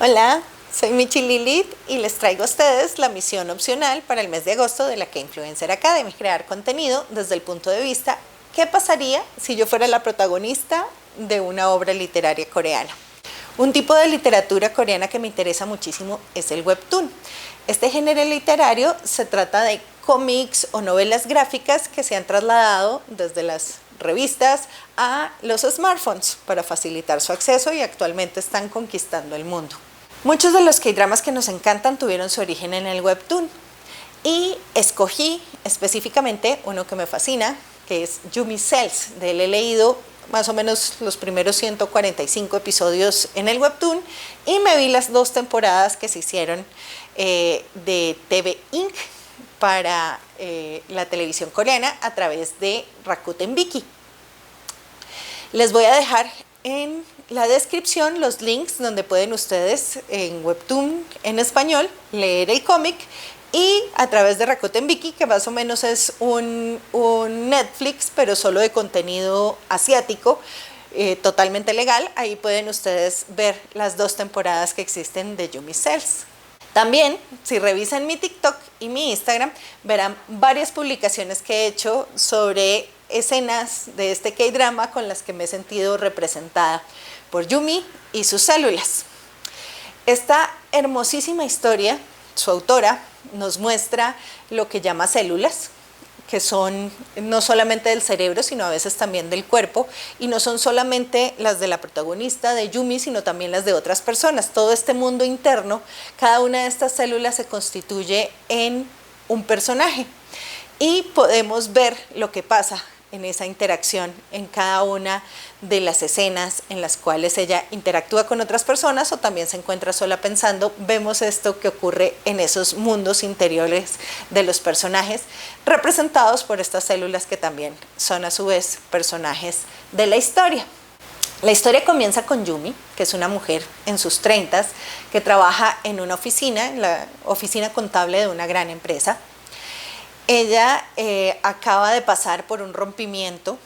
Hola, soy Michi Lilith y les traigo a ustedes la misión opcional para el mes de agosto de la K-Influencer Academy, crear contenido desde el punto de vista ¿qué pasaría si yo fuera la protagonista de una obra literaria coreana? Un tipo de literatura coreana que me interesa muchísimo es el webtoon. Este género literario se trata de cómics o novelas gráficas que se han trasladado desde las revistas a los smartphones para facilitar su acceso y actualmente están conquistando el mundo. Muchos de los K-dramas que nos encantan tuvieron su origen en el webtoon y escogí específicamente uno que me fascina, que es Yumi Cells. De él he leído más o menos los primeros 145 episodios en el webtoon y me vi las 2 temporadas que se hicieron de TV Inc. para la televisión coreana a través de Rakuten Viki. Les voy a dejar en la descripción los links donde pueden ustedes en webtoon en español leer el cómic y a través de Rakuten Viki, que más o menos es un Netflix pero solo de contenido asiático, totalmente legal. Ahí pueden ustedes ver las 2 temporadas que existen de Yumi Cells. También, si revisan mi TikTok y mi Instagram, verán varias publicaciones que he hecho sobre escenas de este K-drama con las que me he sentido representada por Yumi y sus células. Esta hermosísima historia, su autora nos muestra lo que llama células, que son no solamente del cerebro, sino a veces también del cuerpo, y no son solamente las de la protagonista, de Yumi, sino también las de otras personas. Todo este mundo interno, cada una de estas células se constituye en un personaje, y podemos ver lo que pasa en esa interacción en cada una de las escenas en las cuales ella interactúa con otras personas o también se encuentra sola pensando. Vemos esto que ocurre en esos mundos interiores de los personajes, representados por estas células que también son a su vez personajes de la historia. La historia comienza con Yumi, que es una mujer en sus 30s, que trabaja en una oficina, en la oficina contable de una gran empresa. Ella acaba de pasar por un rompimiento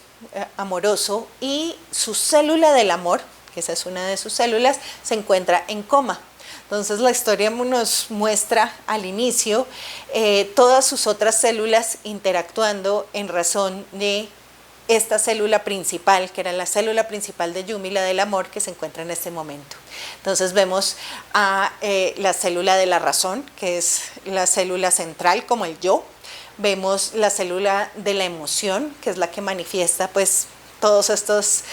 amoroso y su célula del amor, que esa es una de sus células, se encuentra en coma. Entonces la historia nos muestra al inicio todas sus otras células interactuando en razón de esta célula principal, que era la célula principal de Yumi, la del amor, que se encuentra en este momento. Entonces vemos a la célula de la razón, que es la célula central como el yo. Vemos la célula de la emoción, que es la que manifiesta pues todas estas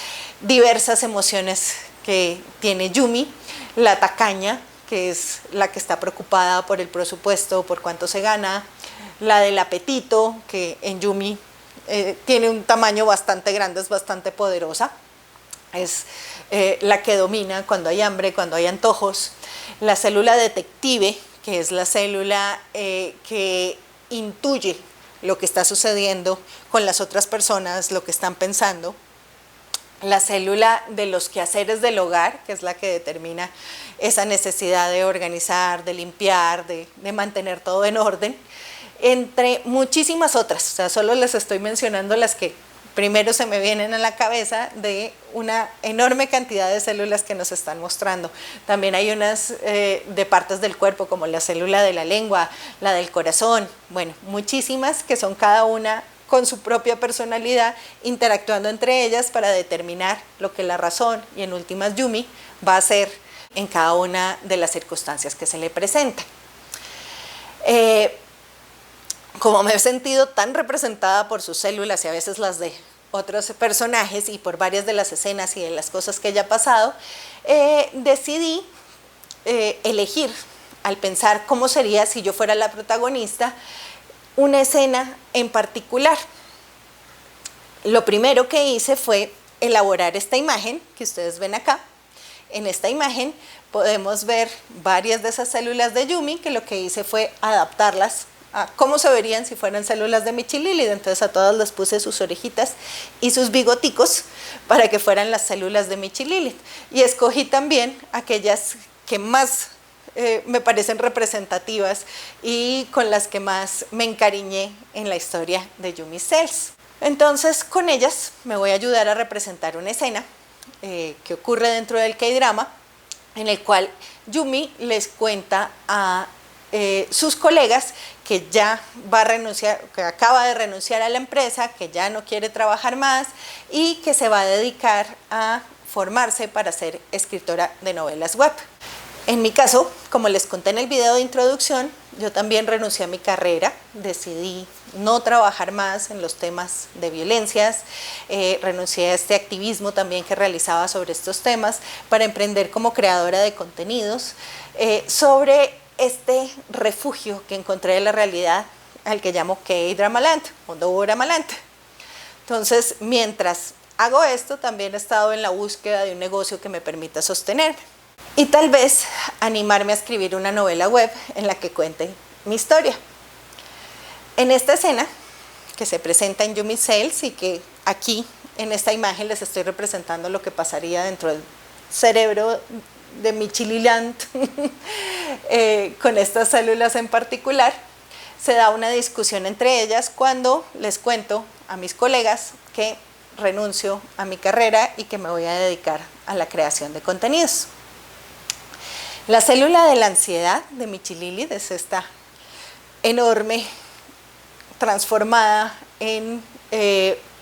diversas emociones que tiene Yumi. La tacaña, que es la que está preocupada por el presupuesto, por cuánto se gana. La del apetito, que en Yumi tiene un tamaño bastante grande, es bastante poderosa. Es la que domina cuando hay hambre, cuando hay antojos. La célula detective, que es la célula que intuye lo que está sucediendo con las otras personas, lo que están pensando. La célula de los quehaceres del hogar, que es la que determina esa necesidad de organizar, de limpiar, de mantener todo en orden, entre muchísimas otras. O sea, solo les estoy mencionando las que primero se me vienen a la cabeza de una enorme cantidad de células que nos están mostrando. También hay unas de partes del cuerpo, como la célula de la lengua, la del corazón, bueno, muchísimas que son cada una con su propia personalidad, interactuando entre ellas para determinar lo que la razón y en últimas Yumi va a hacer en cada una de las circunstancias que se le presentan. Como me he sentido tan representada por sus células y a veces las de otros personajes y por varias de las escenas y de las cosas que ella ha pasado, decidí elegir, al pensar cómo sería si yo fuera la protagonista, una escena en particular. Lo primero que hice fue elaborar esta imagen que ustedes ven acá. En esta imagen podemos ver varias de esas células de Yumi, que lo que hice fue adaptarlas a cómo se verían si fueran células de Michi Lilith. Entonces a todas les puse sus orejitas y sus bigoticos para que fueran las células de Michi Lilith. Y escogí también aquellas que más me parecen representativas y con las que más me encariñé en la historia de Yumi Cells. Entonces con ellas me voy a ayudar a representar una escena que ocurre dentro del K-drama en el cual Yumi les cuenta a sus colegas que ya va a renunciar, que acaba de renunciar a la empresa, que ya no quiere trabajar más y que se va a dedicar a formarse para ser escritora de novelas web. En mi caso, como les conté en el video de introducción, yo también renuncié a mi carrera, decidí no trabajar más en los temas de violencias, renuncié a este activismo también que realizaba sobre estos temas para emprender como creadora de contenidos sobre este refugio que encontré en la realidad al que llamo K-Dramaland o Doramaland. Entonces, mientras hago esto, también he estado en la búsqueda de un negocio que me permita sostenerme y tal vez animarme a escribir una novela web en la que cuente mi historia. En esta escena que se presenta en Yumi Sales y que aquí en esta imagen les estoy representando lo que pasaría dentro del cerebro de Michililand con estas células en particular, se da una discusión entre ellas cuando les cuento a mis colegas que renuncio a mi carrera y que me voy a dedicar a la creación de contenidos. La célula de la ansiedad de Michililith es esta enorme transformada en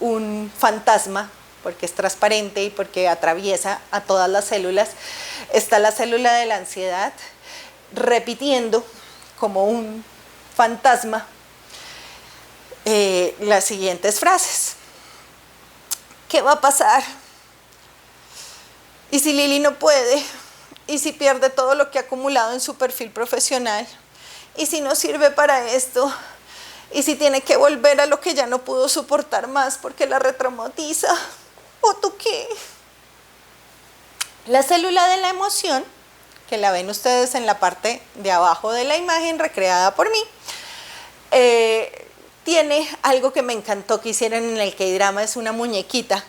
un fantasma, porque es transparente y porque atraviesa a todas las células. Está la célula de la ansiedad repitiendo como un fantasma las siguientes frases. ¿Qué va a pasar? ¿Y si Lili no puede? ¿Y si pierde todo lo que ha acumulado en su perfil profesional? ¿Y si no sirve para esto? ¿Y si tiene que volver a lo que ya no pudo soportar más porque la retraumatiza? ¿O tú qué? La célula de la emoción, que la ven ustedes en la parte de abajo de la imagen recreada por mí, tiene algo que me encantó que hicieron en el K-drama, es una muñequita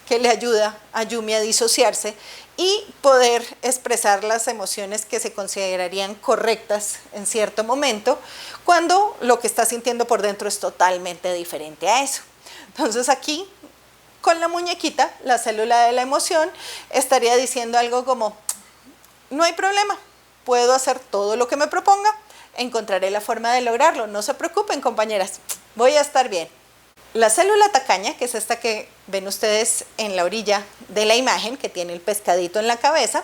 que le ayuda a Yumi a disociarse y poder expresar las emociones que se considerarían correctas en cierto momento, cuando lo que está sintiendo por dentro es totalmente diferente a eso. Entonces aquí, con la muñequita, la célula de la emoción estaría diciendo algo como, no hay problema, puedo hacer todo lo que me proponga, encontraré la forma de lograrlo, no se preocupen compañeras, voy a estar bien. La célula tacaña, que es esta que ven ustedes en la orilla de la imagen, que tiene el pescadito en la cabeza,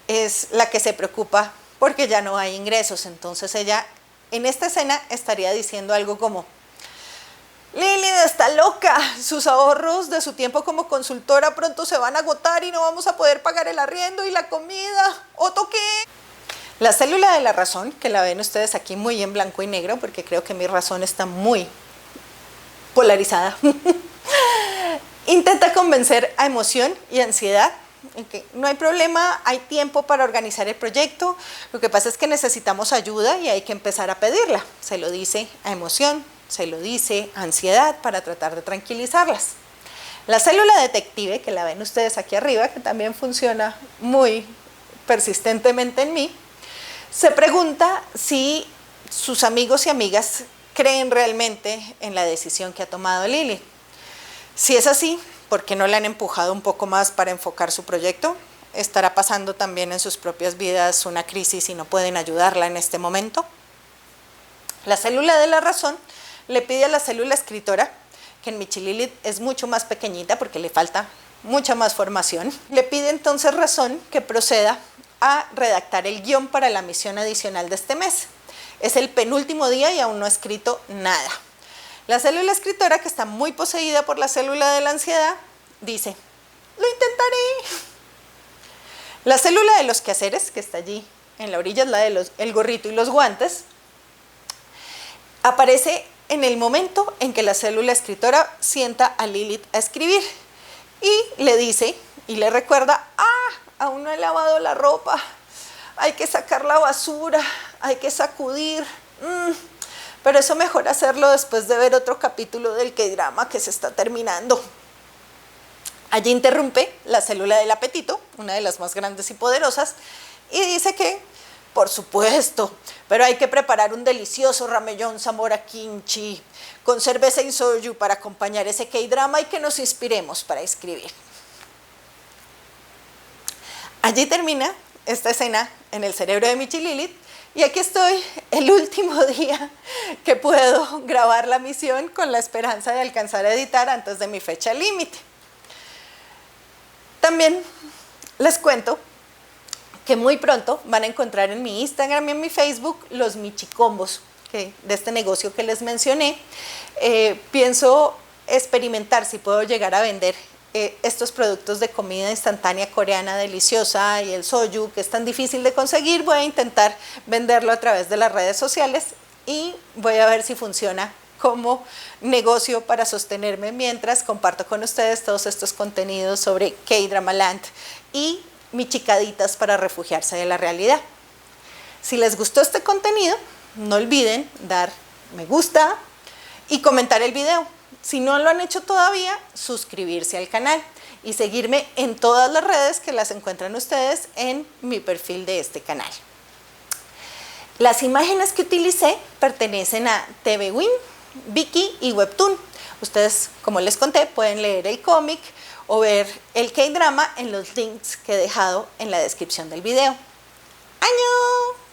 es la que se preocupa porque ya no hay ingresos. Entonces ella en esta escena estaría diciendo algo como, Lili está loca, sus ahorros de su tiempo como consultora pronto se van a agotar y no vamos a poder pagar el arriendo y la comida, ¿o toqué? La célula de la razón, que la ven ustedes aquí muy en blanco y negro, porque creo que mi razón está muy polarizada, intenta convencer a emoción y ansiedad en que no hay problema, hay tiempo para organizar el proyecto, lo que pasa es que necesitamos ayuda y hay que empezar a pedirla. Se lo dice a emoción, se lo dice a ansiedad para tratar de tranquilizarlas. La célula detective, que la ven ustedes aquí arriba, que también funciona muy persistentemente en mí, se pregunta si sus amigos y amigas creen realmente en la decisión que ha tomado Lili. Si es así, ¿por qué no la han empujado un poco más para enfocar su proyecto? ¿Estará pasando también en sus propias vidas una crisis y no pueden ayudarla en este momento? La célula de la razón le pide a la célula escritora, que en Michililith es mucho más pequeñita porque le falta mucha más formación, le pide entonces razón que proceda a redactar el guión para la misión adicional de este mes. Es el penúltimo día y aún no ha escrito nada. La célula escritora, que está muy poseída por la célula de la ansiedad, dice, lo intentaré. La célula de los quehaceres, que está allí en la orilla, es la de el gorrito y los guantes, aparece en el momento en que la célula escritora sienta a Lilith a escribir y le dice y le recuerda, aún no he lavado la ropa, hay que sacar la basura, hay que sacudir, pero eso mejor hacerlo después de ver otro capítulo del K-drama que se está terminando. Allí interrumpe la célula del apetito, una de las más grandes y poderosas, y dice que, por supuesto, pero hay que preparar un delicioso ramellón Zamora kimchi con cerveza y soju para acompañar ese K-drama y que nos inspiremos para escribir. Allí termina esta escena en el cerebro de Michi Lilith. Y aquí estoy, el último día que puedo grabar la misión con la esperanza de alcanzar a editar antes de mi fecha límite. También les cuento que muy pronto van a encontrar en mi Instagram y en mi Facebook los Michicombos de este negocio que les mencioné. Pienso experimentar si puedo llegar a vender estos productos de comida instantánea coreana deliciosa y el soju, que es tan difícil de conseguir. Voy a intentar venderlo a través de las redes sociales y voy a ver si funciona como negocio para sostenerme mientras comparto con ustedes todos estos contenidos sobre K-Drama Land y michicaditas para refugiarse de la realidad. Si les gustó este contenido, no olviden dar me gusta y comentar el video. Si no lo han hecho todavía, suscribirse al canal y seguirme en todas las redes que las encuentran ustedes en mi perfil de este canal. Las imágenes que utilicé pertenecen a TV Win, Viki y Webtoon. Ustedes, como les conté, pueden leer el cómic o ver el K-drama en los links que he dejado en la descripción del video. ¡Año!